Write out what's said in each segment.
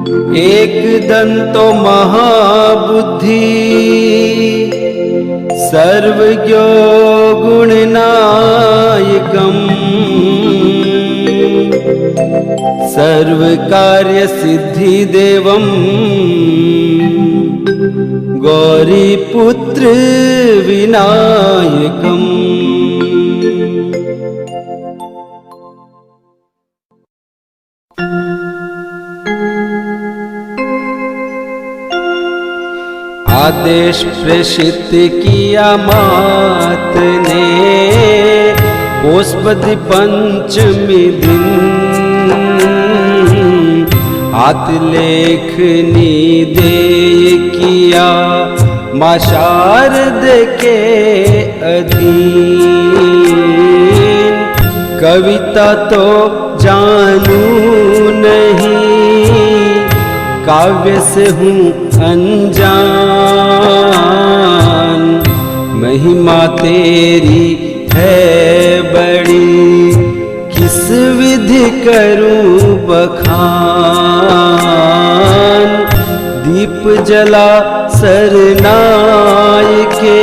एक दंतो महाबुद्धि सर्वज्ञो गुणनायकम् सर्वकार्य सिद्धि देवम् गौरीपुत्र विनायकम्। आदेश प्रेषित किया मात ने पौषपद पंचमी दिन हाथ लेखनी देय किया मां शारद के अधीन। कविता तो जानू नहीं काव्य से हूँ अनजान महिमा तेरी है बड़ी किस विधि करूं बखान। दीप जला सरनाय के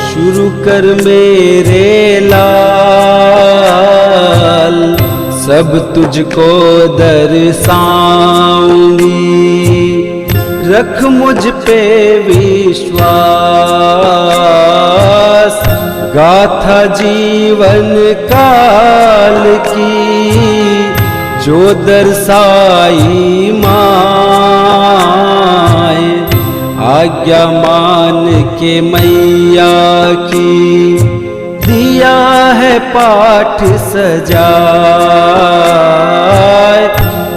शुरू कर मेरे लाल सब तुझको दर्शाऊंगी रख मुझ पे विश्वास। गाथा जीवन काल की जो दर्शाई माए आज्ञा मान के मैया की दिया है पाठ सजाए।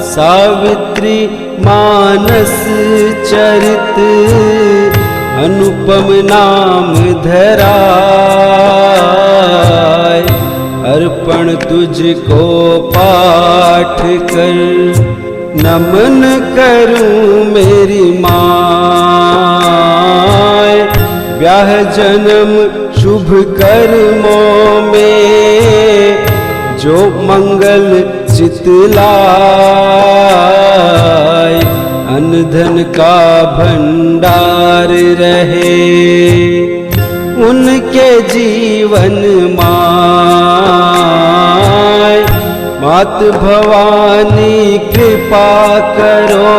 सावित्री मानस चरित अनुपम नाम धराए। अर्पण तुझको पाठ कर नमन करूं मेरी माँ। ब्याह जन्म शुभ कर्मों में जो मंगल चितलाए। अन्न धन का भंडार रहे उनके जीवन माय। मात भवानी कृपा करो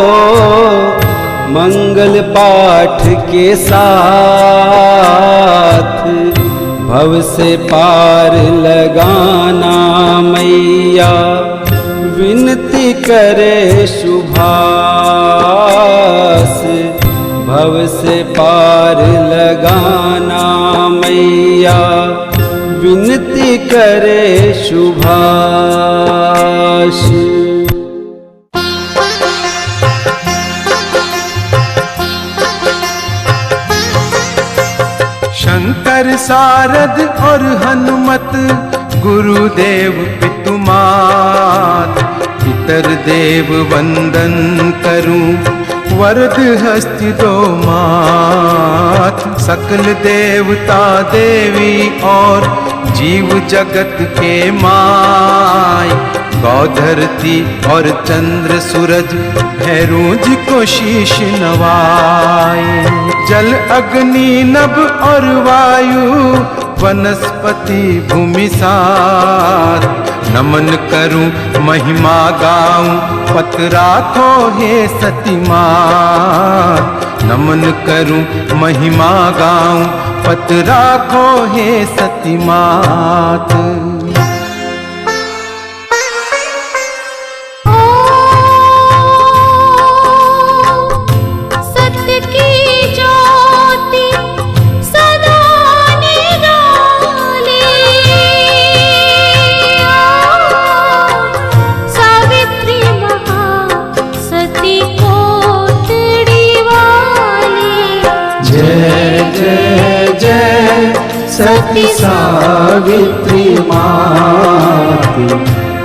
मंगल पाठ के साथ भव से पार लगाना मैया विनती करे शुभास। भव से पार लगाना मैया विनती करे शुभास। शंकर सारद और हनुमत गुरुदेव पितुमात पितर देव वंदन करूं वरद हस्ति दो मात। सकल देवता देवी और जीव जगत के माय। गौधरती और चंद्र सूरज भैरू जी को शीश नवाए। जल अग्नि नभ और वायु वनस्पति भूमि साथ नमन करूं महिमा गाऊं पत राखो हे सती मात। नमन करूं महिमा गाऊं पत राखो हे सती मात। सती सावित्री माती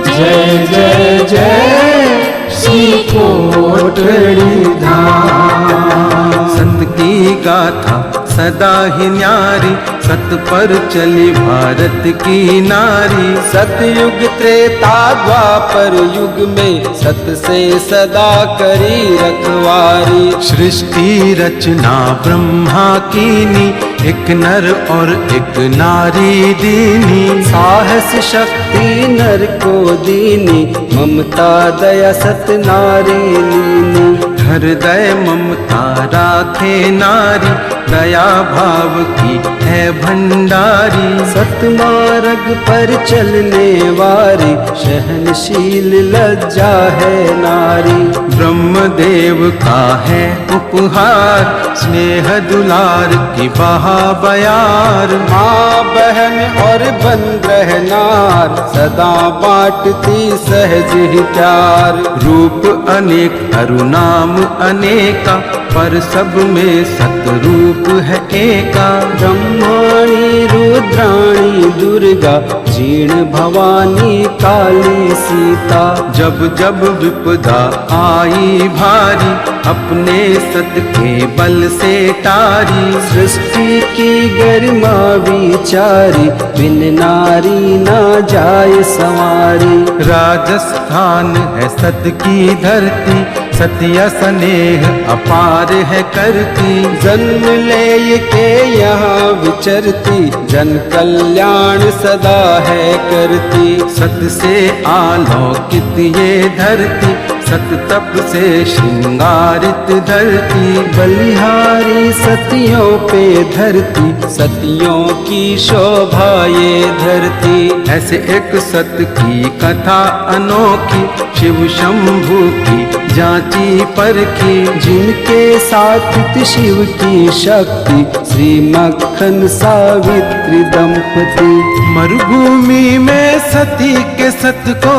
जय जय जय श्री कोटड़ी धाम। संत की गाथा सदा ही न्यारी, सत पर चली भारत की नारी। सतयुग त्रेता द्वापर युग में सत से सदा करी रखवारी। सृष्टि रचना ब्रह्मा कीनी, एक नर और एक नारी दीनी। साहस शक्ति नर को दीनी, ममता दया सत नारी लीनी। हृदय ममता राखे नारी, दया भाव की है भंडारी। सतमार्ग पर चलने वारी, सहनशील लज्जा है नारी। ब्रह्मदेव का है उपहार, स्नेह दुलार की बहा बयार। माँ बहन और बंद रहनार, सदा बांटती सहज ही प्यार। रूप अनेक अरु नाम अनेका, पर सब में सतरूप है एका। ब्रह्माणी रुद्राणी दुर्गा, जीर्ण भवानी काली सीता। जब जब विपदा आई भारी, अपने सत के बल से तारी। सृष्टि की गरिमा विचारी, बिन नारी ना जाए सवारी। राजस्थान है सत की धरती, सत्य स्नेह अपार है करती। जन्म ले के यहाँ विचरती, जन कल्याण सदा है करती। सत से आलोकित ये धरती, सत तप से श्रृंगारित धरती। बलिहारी सतियों पे धरती, सतियों की शोभा ये धरती। ऐसे एक सत की कथा अनोखी, शिव शंभू की जांची परखी। जिनके साथ शिव की शक्ति, श्री मक्खन सावित्री दंपति। मरुभूमि में सती के सत को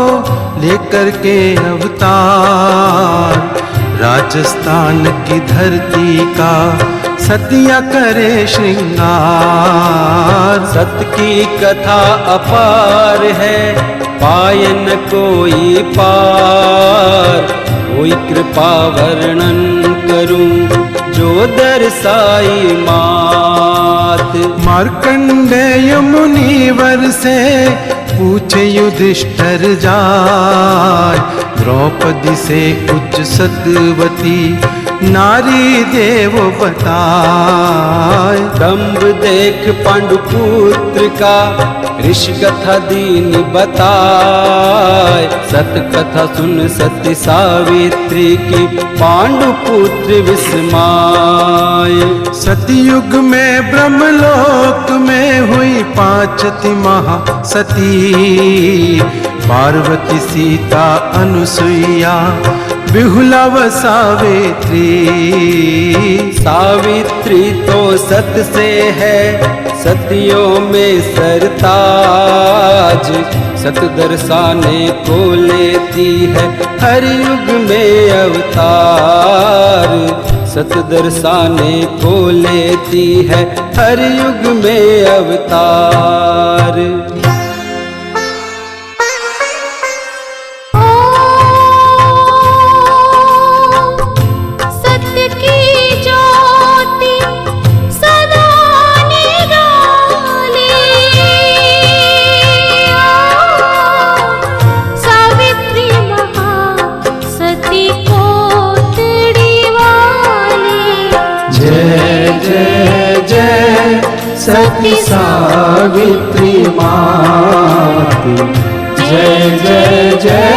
लेकर के अवतार। राजस्थान की धरती का सतिया करे श्रृंगार। सत की कथा अपार है, पाए न कोई पार। कोई कृपा वर्णन करूं, जो दर्शाई मात। मार्कंडेय मुनिवर से पूछे युधिष्ठिर जाय। द्रौपदी से कुछ सतवती नारी देव बताए। दंभ देख पांडुपुत्र का, ऋषि कथा दीन बताए। सत कथा सुन सती सावित्री की, पांडुपुत्र विस्माय। सतयुग में ब्रह्मलोक में हुई पांचती महासती। पार्वती सीता अनुसुईया, बिहुला व सावित्री। सावित्री तो सत से है, सतियों में सरताज। सत दर्शाने को लेती है, हर युग में अवतार। सत दर्शाने को लेती है, हर युग में अवतार। सती सावित्री मात, जय जय जय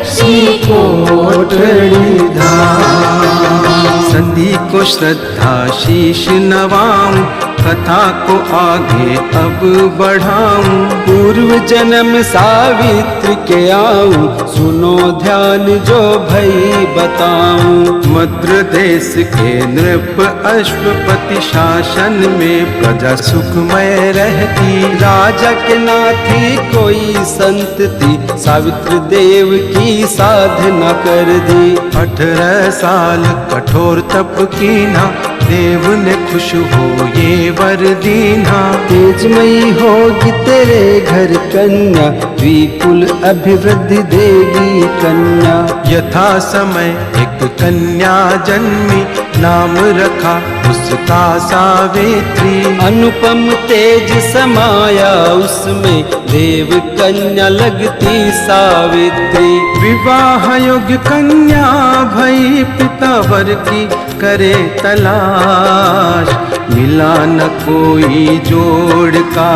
श्री कोटड़ी धाम। सती को श्रद्धा शीश नवाऊं, कथा को आगे अब बढ़ाऊं। पूर्व जन्म सावित्री के आऊं, सुनो ध्यान जो भई बताऊं। मद्र देश के नृप अश्वपति, शासन में प्रजा सुखमय रहती। राजा के ना थी कोई संतति, सावित्री देव की साधना कर दी। 18 साल कठोर तप कीना, देव ने खुश हो ये वर दीना। तेजमयी होगी तेरे घर कन्या, विपुल अभिवृद्धि देगी कन्या। यथा समय एक कन्या जन्मी, नाम रखा उसका सावित्री। अनुपम तेज समाया उसमें, देव कन्या लगती सावित्री। विवाह योग्य कन्या भई पिता वर की करे तलाश, मिला न कोई जोड़ का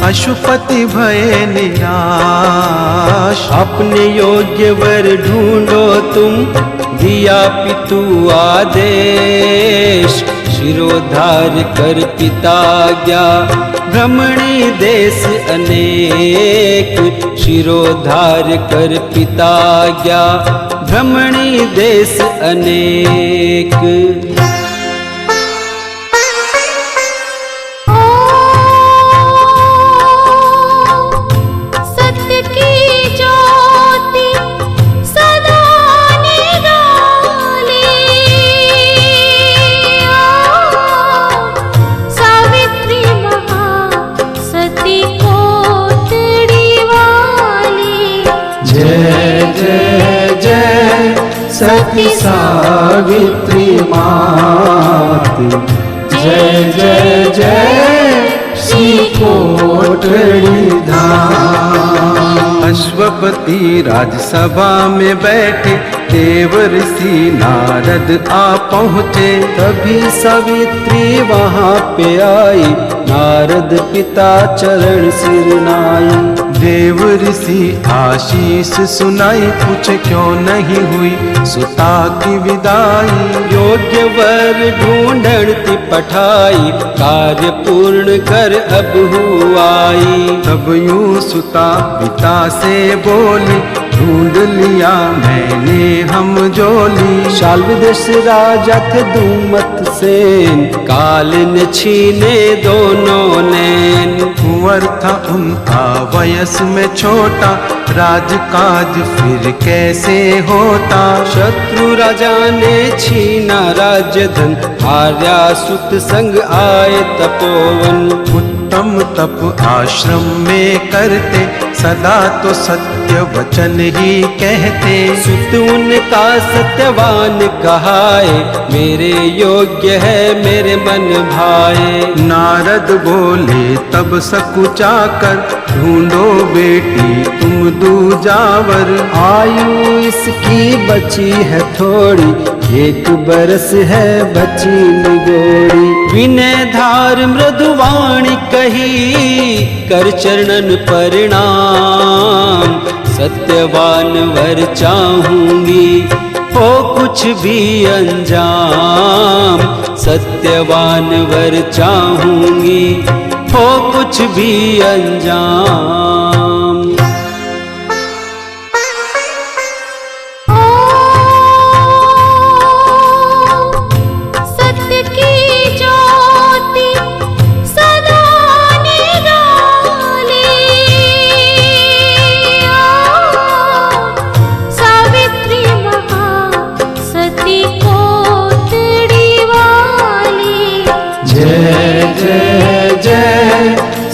अशुपति भये निराश। अपने योग्य वर ढूंढो तुम, दिया पितु आदेश। शिरोधार कर पिता आज्ञा, भ्रमणी देश अनेक। शिरोधार कर पिता आज्ञा, भ्रमणी देश अनेक। सती सावित्री मात, जय जय जय श्री कोटड़ी धाम। अश्वपति राजसभा में बैठे, देव ऋषि नारद आ पहुँचे। तभी सावित्री वहाँ पे आई, नारद पिता चरण सिर नाई। देव ऋषि आशीष सुनाई, पूछे क्यों नहीं हुई सुता की विदाई। योग्य वर ढूंढती पठाई, कार्य पूर्ण कर अब हुआई। तब यूं सुता पिता से बोली, ढूंढ लिया मैंने हम जोली। शाल विदेश राजा थे दुमत सेन, काल ने छीने दोनों नैन। कुंवर था उनका वयस में छोटा, राजकाज फिर कैसे होता। शत्रु राजा ने छीना राज्य धन, आर्या सुत संग आए तपोवन। उत्तम तप आश्रम में करते, सदा तो सत्य वचन ही कहते। सुत उनका सत्यवान कहाए, मेरे योग्य है मेरे मन भाए। नारद बोले तब सकुचा कर, ढूंढो बेटी तुम दूजावर। आयु इसकी बची है थोड़ी, 1 बरस है बची निगोड़ी। विनय धार मृदुवाणी कही, कर चरणन परिणाम। सत्यवान वर चाहूंगी, हो कुछ भी अंजाम। सत्यवान वर चाहूंगी, हो कुछ भी अंजाम।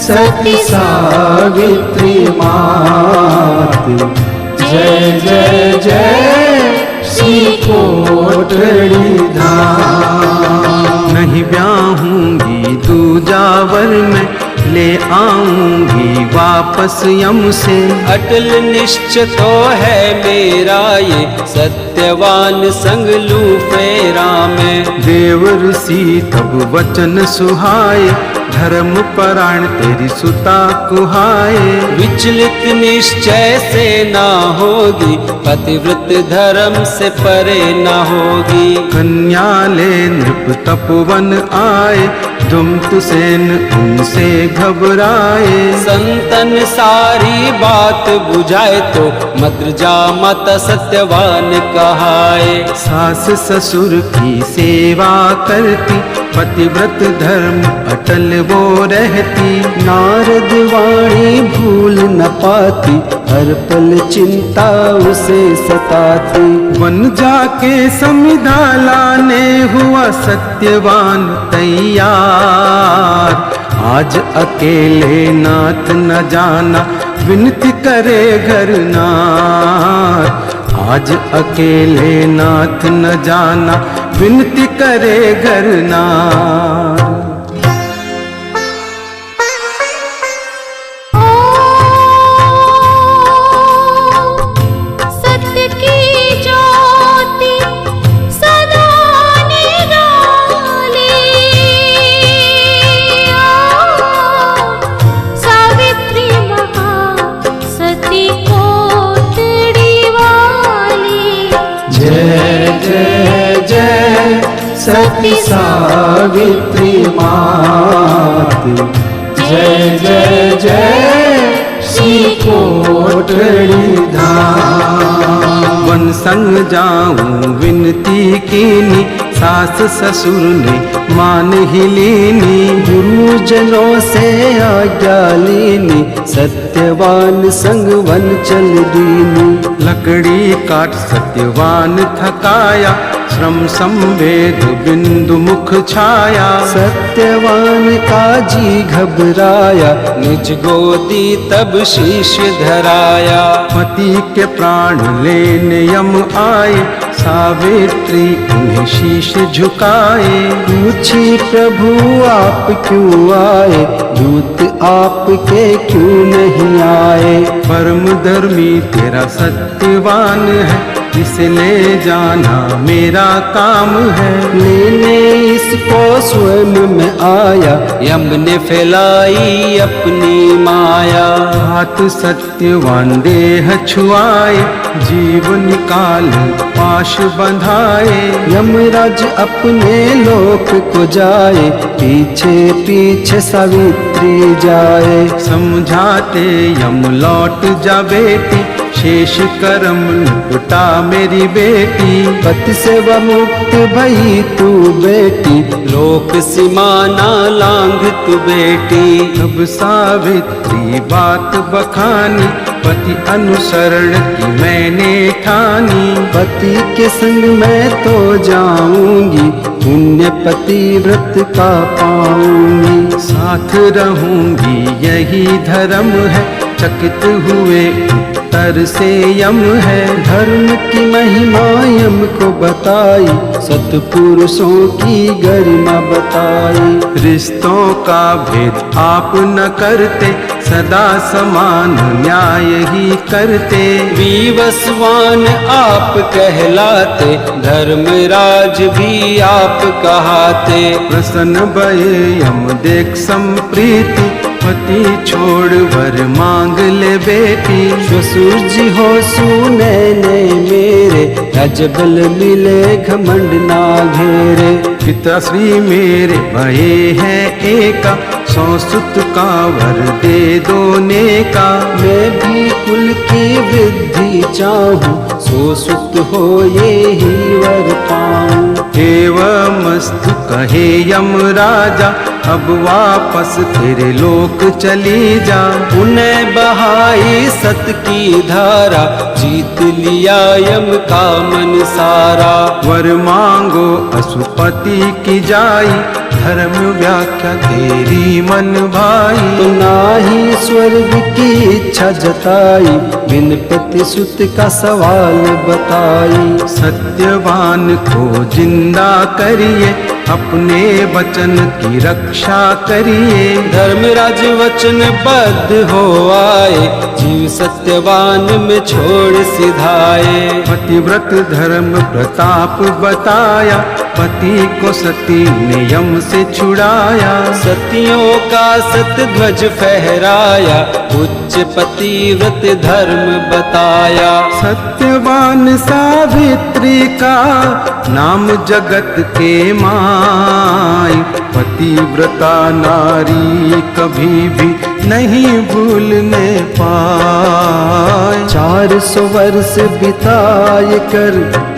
सती सावित्री मात, जय जय जय श्री कोटड़ी धाम। नहीं ब्याहूंगी दूजावर में, ले आऊंगी वापस यम से। अटल निश्चय तो है मेरा ये, सत्यवान संग लूं फेरा में। देव ऋषि तब वचन सुहाए, धर्म परायण तेरी सुता कुहाए। विचलित निश्चय से ना होगी, पतिव्रत धर्म से परे ना होगी। कन्या ले नृप तपोवन आए, दुमतुसेन उनसे घबराए। संतन सारी बात बुझाए तो, मत जा माता सत्यवान कहाए। सास ससुर की सेवा करती, पतिव्रत धर्म अटल वो रहती। नारद वाणी भूल न पाती, हर पल चिंता उसे सताती। वन जाके समिधा लाने हुआ सत्यवान तैयार। आज अकेले नाथ न जाना, विनती करे घर नार। आज अकेले नाथ न जाना, विनती करे गरनार। सती सावित्री मात, जय जय जय श्री कोटड़ी धाम। वन संग जाऊं विनती कीनी, सास ससुर ने मान ही लीनी। गुरुजनों से आज्ञा लीनी, सत्यवान संग वन चल दीनी। लकड़ी काट सत्यवान थकाया, श्रम संवेद बिंदु मुख छाया। सत्यवान का जी घबराया, निज गोदी तब शीश धराया। पति के प्राण लेने यम आए, सावित्री उन्हें शीश झुकाए। पूछी प्रभु आप क्यों आए, दूत आपके क्यों नहीं आए। परम धर्मी तेरा सत्यवान है, इसे ले जाना मेरा काम है। लेने इसको स्वयं में आया, यम ने फैलाई अपनी माया। हाथ सत्यवान देह छुआए, जीव निकाल पाश बंधाए। यमराज अपने लोक को जाए, पीछे पीछे सावित्री जाए। समझाते यम लौट जा बेटी, शेष कर्म निपटा मेरी बेटी। पति से वह मुक्त भई तू बेटी, लोक सीमा ना लांघ तू बेटी। अब सावित्री बात बखानी, पति अनुसरण की मैंने ठानी। पति के संग मैं तो जाऊंगी, पुण्य पति व्रत का पाऊंगी। साथ रहूंगी यही धर्म है, चकित हुए उत्तर से यम है। धर्म की महिमा यम को बताई, सत्पुरुषों की गरिमा बताई। रिश्तों का भेद आप न करते, सदा समान न्याय ही करते। विवस्वान आप कहलाते, धर्मराज भी आप कहाते। प्रसन्न भये यम देख संप्रीति, पति छोड़ वर मांग ले बेटी। ससुर जी हो सुने ने मेरे, अजबल मिले घमंड ना घेरे। पिता श्री मेरे भये हैं एका, 100 सुत का वर दे दो नेका। मैं भी कुल की वृद्धि चाहूं, 100 सुत हो ये ही वर पाऊं। एवमस्तु कहे यम राजा, अब वापस तेरे लोक चली जा। उन्हें बहाई सत की धारा, जीत लिया यम का मन सारा। वर मांगो असुपति की जाई, धर्म व्याख्या तेरी मन भाई। तो नाही स्वर्ग की इच्छा जताई, बिन पति सुत का सवाल बताई। सत्यवान को जिंदा करिए, अपने वचन की रक्षा करिए। धर्मराज वचन बद्ध हो आए, जीव सत्यवान में छोड़ सिधाए। पतिव्रत धर्म प्रताप बताया, पति को सती ने यम से छुड़ाया। सतियों का सत ध्वज फहराया, उच्च पतिव्रत धर्म बताया। सत्यवान सावित्री का नाम जगत के माई, पतिव्रता नारी कभी भी नहीं भूलने पाए। 400 वर्ष बिताए कर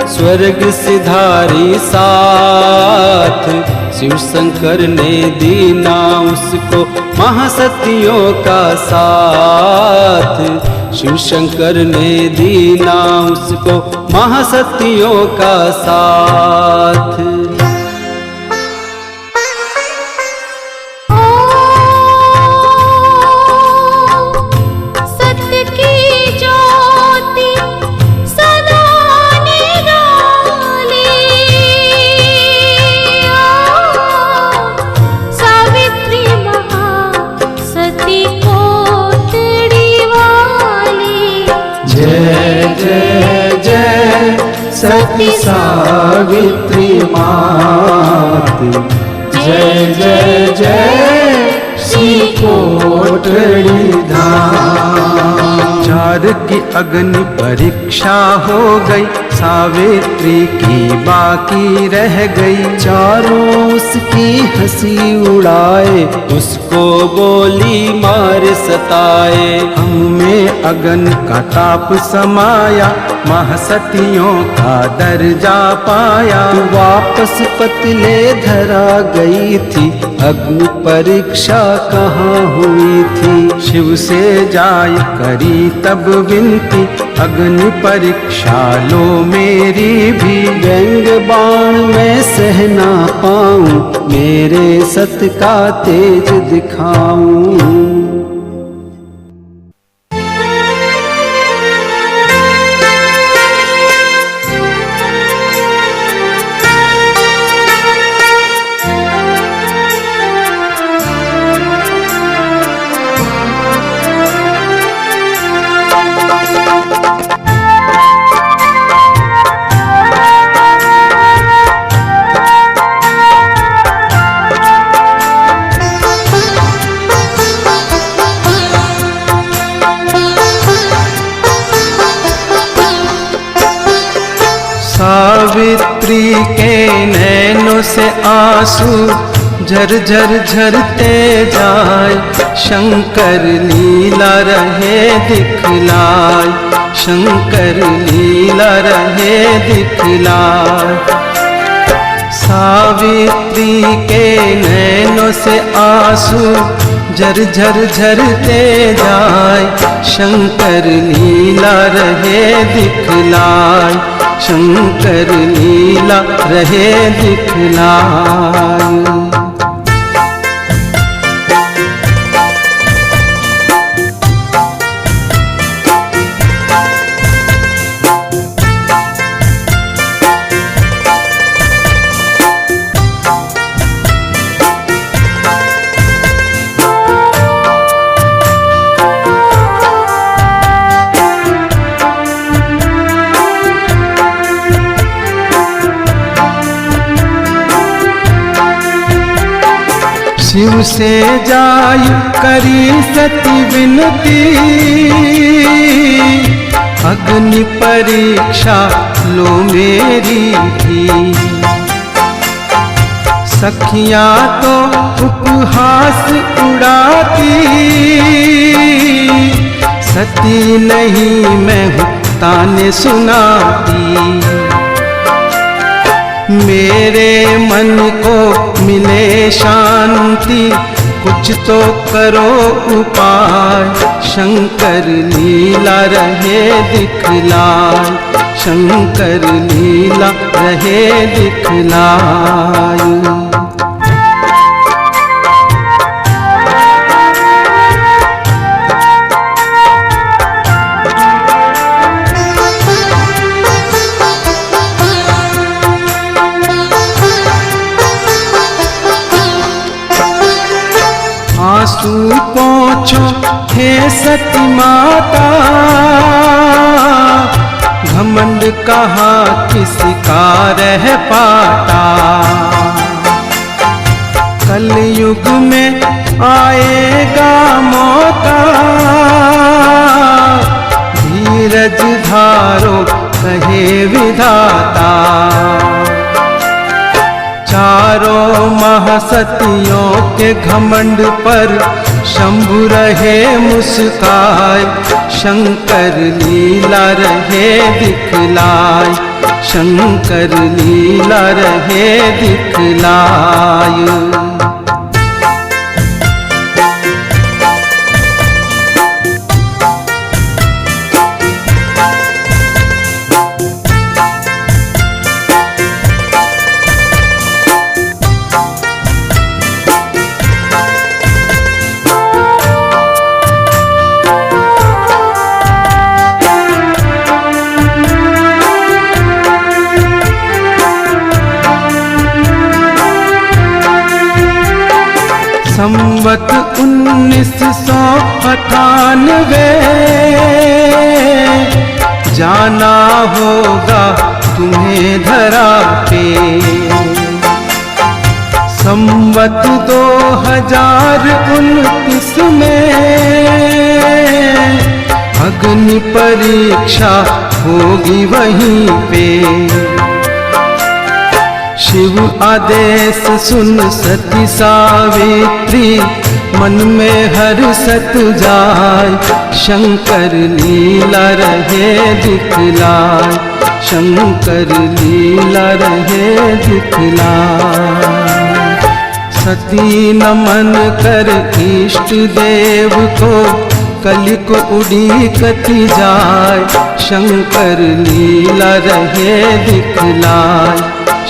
स्वर्ग सिधारी साथ, शिव शंकर ने दीना उसको महासतियों का साथ। शिव शंकर ने दीना उसको महासतियों का साथ। सती सावित्री मात। जय जय जय श्री कोटड़ी धाम। चार की अग्नि परीक्षा हो गई, सावित्री की बाकी रह गई। चारों उसकी हंसी उड़ाए, उसको बोली मार सताए। हम में अगन का ताप समाया, महासतियों का दर्जा पाया। तू वापस पतले धरा गई थी, अग्नि परीक्षा कहाँ हुई थी। शिव से जाय करी तब विनती, अग्नि परीक्षा लो मेरी भी। व्यंग बाण मैं सह ना पाऊं, मेरे सत का तेज दिखाऊं। सावित्री के नैनों से आंसू झर झर झरते जाए। शंकर लीला रहे दिखलाए, शंकर लीला रहे दिखलाए। सावित्री के नैनों से आंसू झर झर झरते जाए। शंकर लीला रहे दिखलाए, शंकर लीला रहे दिखलाए। शिव से जाय करी सती विनती, अग्नि परीक्षा लो मेरी भी। सखियां तो उपहास उड़ाती, सती नहीं मैं हूँ ताने सुनाती। मेरे मन को मिले शांति, कुछ तो करो उपाय। शंकर लीला रहे दिखलाए, शंकर लीला रहे दिखलाए। आंसू पोंछो हे सती माता, घमंड कहाँ किसी का रह पाता। कलयुग में आएगा मौका, धीरज धारो कहे विधाता। चारों महासतियों के घमंड पर शंभु रहे मुस्काए। शंकर लीला रहे दिखलाए, शंकर लीला रहे दिखलाए। संवत 1998 जाना होगा तुम धरा पे। संवत 2029 में अग्नि परीक्षा होगी वहीं पे। शिव आदेश सुन सती सावित्री, मन में हर्षत जाय, शंकर लीला रहे दिखलाय, शंकर लीला रहे दिखलाय। सती नमन कर इष्ट देव को, कलि को उड़ी कति जाय, शंकर लीला रहे दिखलाय,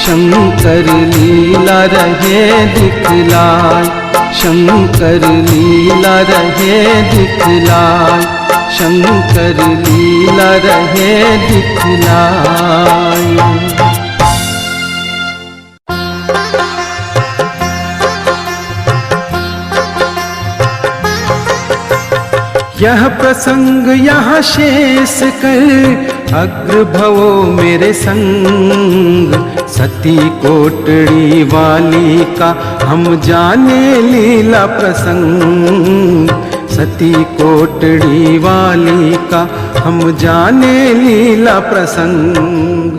शंकर लीला रहे दिखलाय, शंकर लीला रहे दिखलाय, शंकर लीला रहे दिखलाय। यह प्रसंग यहाँ शेष कर, अग्र भवो मेरे संग। सती कोटड़ी वाली का हम जाने लीला प्रसंग, सती कोटड़ी वाली का हम जाने लीला प्रसंग।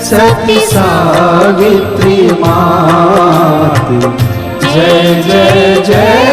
सती सावित्री मात, जय जय जय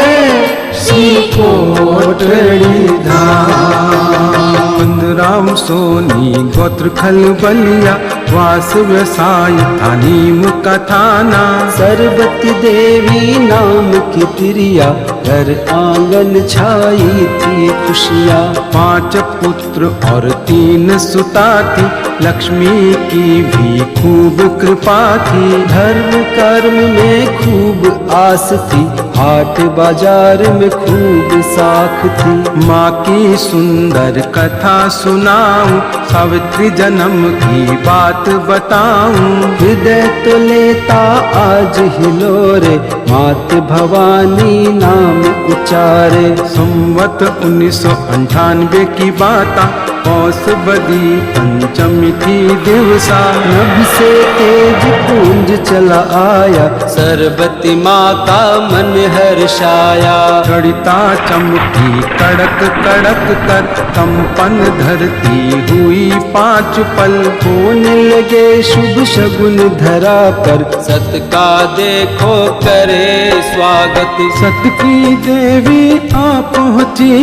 श्री कोटड़ी धाम। राम सोनी गोत्र खलबलिया, वास व्यवसाय था नीम का थाना। सरबती देवी नाम की तिरिया, घर आंगन छाई थी खुशियाँ। 5 पुत्र और 3 सुता थी, लक्ष्मी की भी खूब कृपा थी। धर्म कर्म में खूब आस थी, हाट बाजार में खूब साख थी। माँ की सुंदर कथा सुनाऊं, सावित्री जन्म की बात बताऊं। हृदय तो लेता आज हिलोरे, मात भवानी नाम उचारे। संवत 1998 की बात, पौष बदी पंचमी थी दिवसा। नभ से तेज पूंज चला आया, सरबती माँ का मन हर्षाया। घड़िता चमकी कड़क कड़क कर, कंपन धरती हुई 5 पल। होने लगे शुभ शगुन धरा पर, सत का देखो करे स्वागत। सत की देवी आ पहुँची,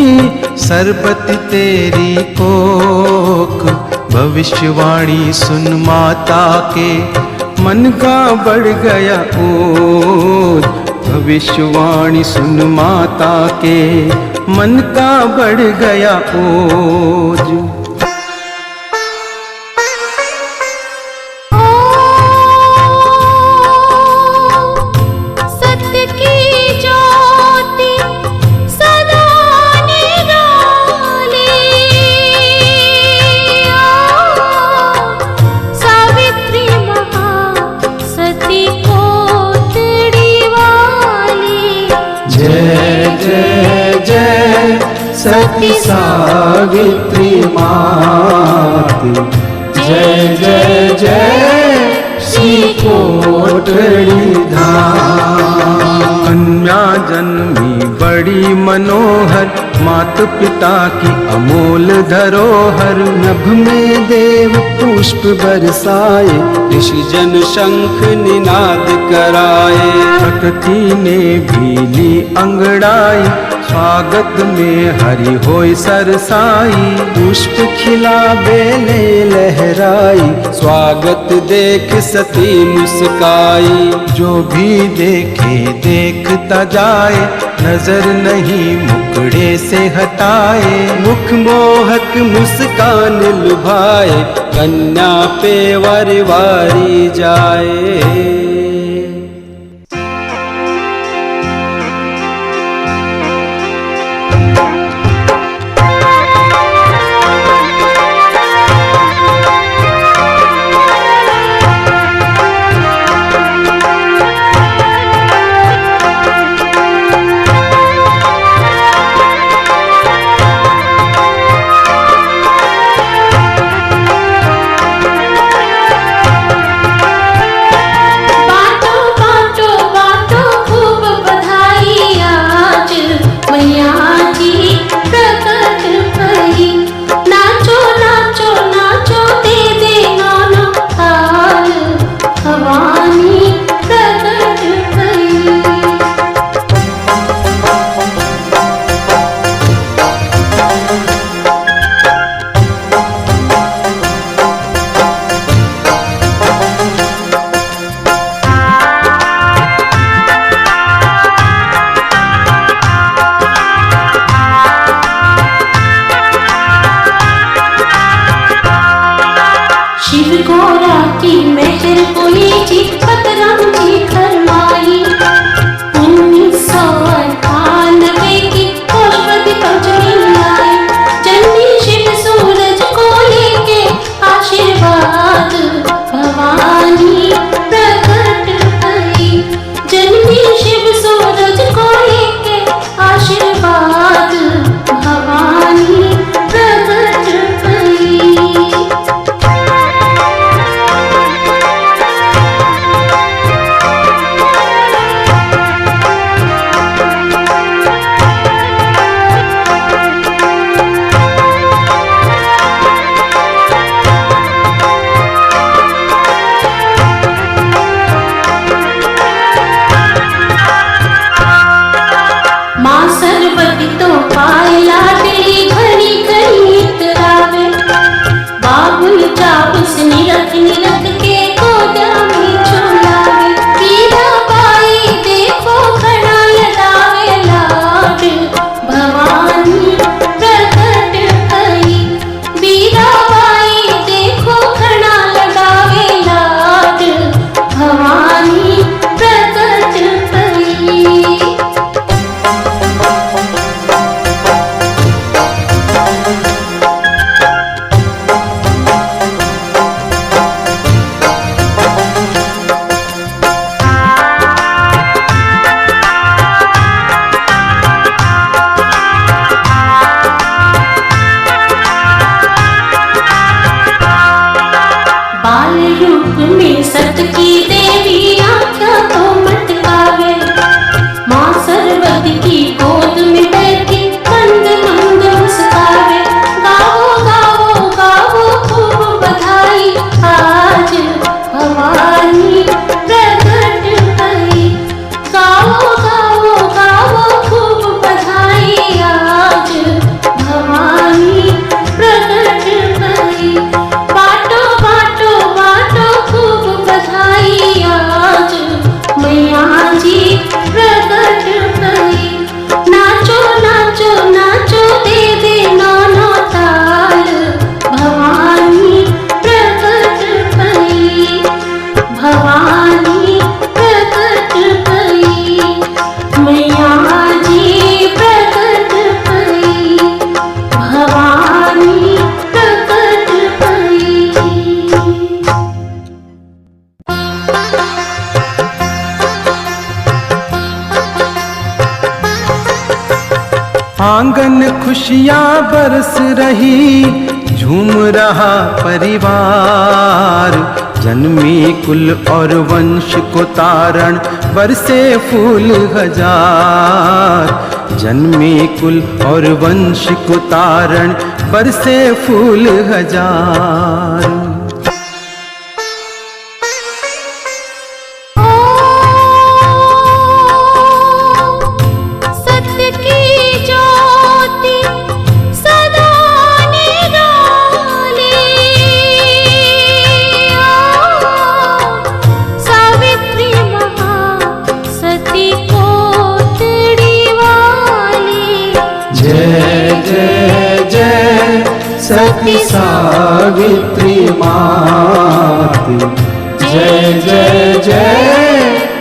सरबती तेरी कोख। भविष्यवाणी सुन माता के, मन का बढ़ गया ओज। भविष्यवाणी सुन माता के, मन का बढ़ गया ओज। सती सावित्री मात, जय जय जय श्री कोटड़ी धाम। कन्या जन्मी बड़ी मनोहर, मात पिता की अमोल धरोहर। नभ में देव पुष्प बरसाए, ऋषि जन शंख निनाद कराए। प्रकृति ने भी ली अंगड़ाई, स्वागत में हरि होय सरसाई। पुष्प खिला बेले लहराई, स्वागत देख सती मुस्काई। जो भी देखे देखता जाए, नजर नहीं मुखड़े से हटाए। मुख मोहक मुस्कान लुभाए, कन्या पे वरवारी जाए। भवानी प्रकट भई। शिव गौरा की मेहर हुई जी पतरम जी फरमाई। 1998 की पुष्पति पंचमी आई। जन्मी शिव सूरज को लेके आशीर्वाद भवानी प्रकट भई। जन्मी शिव सूरज को लेके आशीर्वाद भवानी प्रकट भई। माँ सरस्वती तो पाए लाडली घड़ी घड़ी इतरावे। बाबुल चाबुस निरख निरख के गोदा में झुलावे। मीरा बाई देखो खड़ा लड़ावे लाड भवानी प्रकट भई। मीरा बाई देखो खड़ा लड़ावे लाड भवानी प्रकट भई। बाल रूप में सत की देवी आँखें तो मटकावे। माँ सरस्वती की गोद में बैठी मंद मंद मुस्कावे। गाओ गाओ गाओ खूब बधाई आज भवानी प्रकट भई। गाओ गाओ गाओ खूब बधाई आज भवानी प्रकट भई। बाटो बाटो बाटो खूब बधाई आज मैया जी प्रकट भई। नाचो नाचो नाचो दे दे नाना ताल भवानी प्रकट भई। भवानी प्रकट भई। मैया जी प्रकट भई। भवानी प्रकट भई। आंगन खुशियाँ बरस रही, झूम रहा परिवार। जन्मी कुल और वंश को तारण, बरसे फूल हजार। जन्मी कुल और वंश को तारण, बरसे फूल हजार। सत्य की ज्योति सदा निराली। सावित्री महासती कोटड़ी वाली। जय जय जय सती सावित्री मात। जय जय जय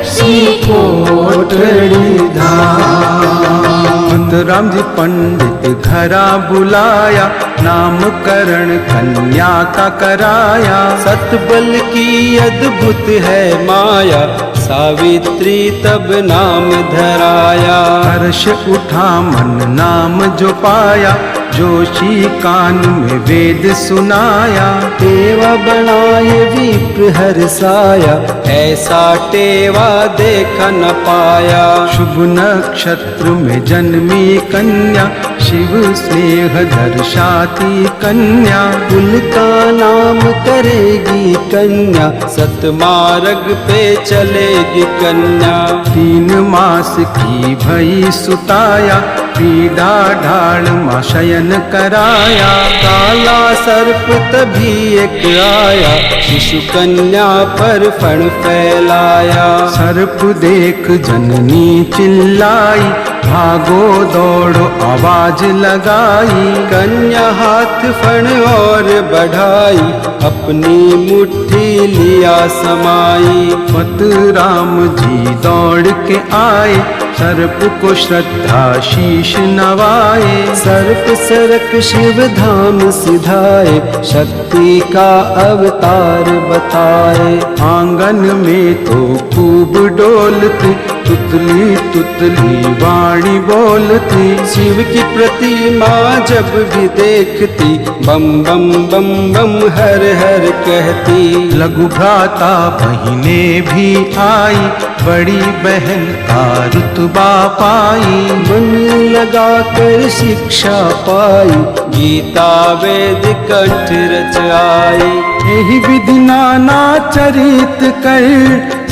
श्री कोटड़ी धाम। राम जी पंडित घरा बुलाया, नामकरण कन्या का कराया। सतबल की अद्भुत है माया, सावित्री तब नाम धराया। हर्ष उठा मन नाम जो पाया, जोशी कान में वेद सुनाया। टेवा बनाए विप्र हर्षाया, ऐसा टेवा देखा न पाया। शुभ नक्षत्र में जन्मी कन्या, शिव स्नेह दर्शाती कन्या। कुल का नाम करेगी कन्या, सतमार्ग पे चलेगी कन्या। 3 मास की भई सुताया, पीड़ा ढाल माँ शयन कराया। काला सर्प तभी एक आया, शिशु कन्या पर फण फैलाया। सर्प देख जननी चिल्लाई, भागो दौड़ो आवाज लगाई। कन्या हाथ फण और बढ़ाई, अपनी मुट्ठी लिया समाई। मत राम जी दौड़ के आए, सर्प को श्रद्धा शीश नवाए। सर्प सरक शिव धाम सिधाए, शक्ति का अवतार बताए। आंगन में तो खूब डोलती, तुतली तुतली वाणी बोलती। शिव की प्रतिमा जब भी देखती, बम बम बम बम हर हर कहती। लघु भ्राता बहिने भी आई, बड़ी बहन का रुतबा पाई। मन लगा कर शिक्षा पाई, गीता वेद कंठ रच आई। यही विधि नाना चरित कर,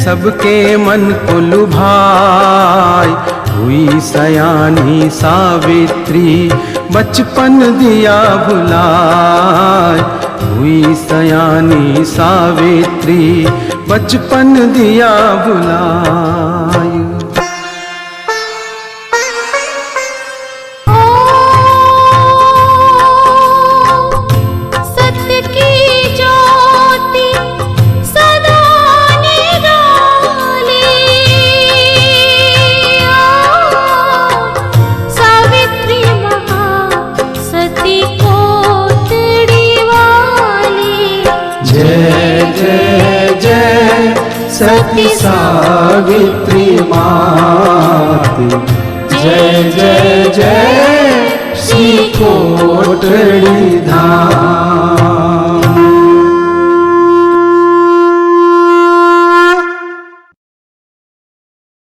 सबके मन को लुभाई। हुई सयानी सावित्री, बचपन दिया भुलाए। हुई सयानी सावित्री, बचपन दिया भुलाए। सती सावित्री मात, जय जय जय श्री कोटड़ी धाम।